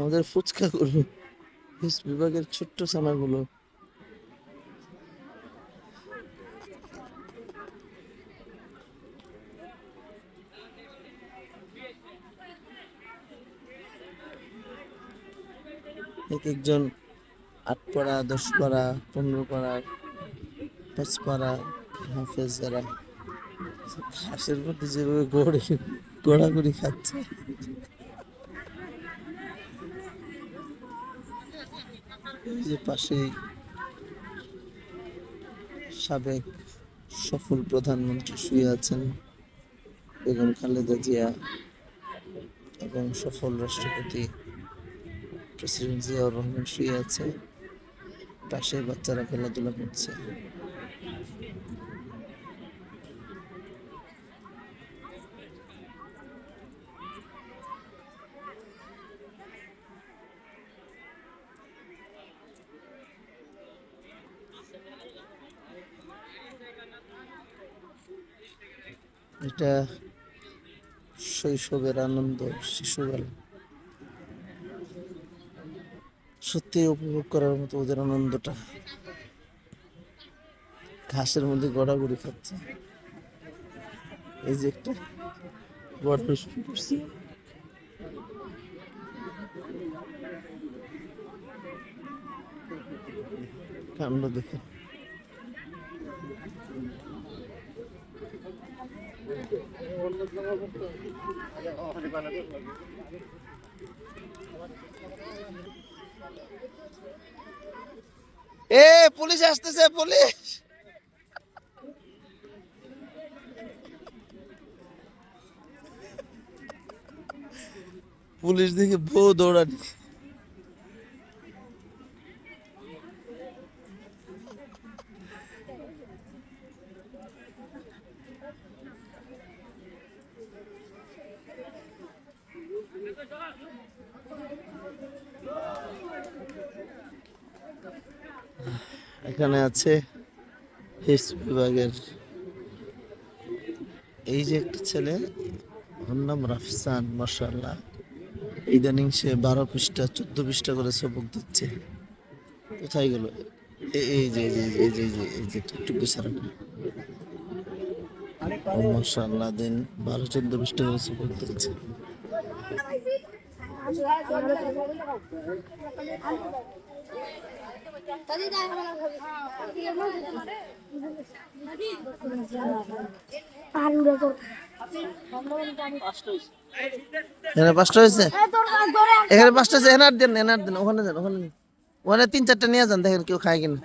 আমাদের ফুচকাগুলো, বিভাগের ছোট্ট ছানাগুলো। এক একজন 8 পারা, 10 পারা, 15 পারা, 5 পারা হাফেজ যারা ঘাসের মধ্যে যেভাবে গোড়াগড়ি খাচ্ছে। এই যে পাশেই সাবেক সফল প্রধানমন্ত্রী শুয়ে আছেন, বেগম খালেদা জিয়া, এবং সফল রাষ্ট্রপতি প্রেসিডেন্ট জিয়াউর রহমান শুয়ে আছে। পাশে বাচ্চারা খেলাধুলা করছে। এটা শৈশবের আনন্দ, শিশুবেলা। সত্যি উপভোগ করার মতো ওদের আনন্দটা। ঘাসের মধ্যে গড়াগড়ি খাচ্ছে। এই যে একটা বড় শুরু করছে। কাণ্ড দেখে এ পুলিশ আসতেছে, পুলিশ। পুলিশ দেখে বউ দৌড়ানি। এখানে আছে হিস্ট্রি বিভাগের এই যে একটা ছেলে, ওর নাম রাফসান। মাশাআল্লাহ, ইদানিং সে 12 পৃষ্ঠা 14 পৃষ্ঠা করে সবক দিচ্ছে। কোথায় গেল? এই যে এই যে এই যে এই যে এই যে টুকটুকি সারাটা। মাশাআল্লাহ, দিন 12-14 পৃষ্ঠা করে সবক দিচ্ছে। এখানে 5টা হয়েছে, এখানে 5টা হয়েছে। এনার দেন, এনার দেন, ওখানে যান, ওখানে 3-4টা নিয়ে যান, দেখেন কেউ খায় কিনা।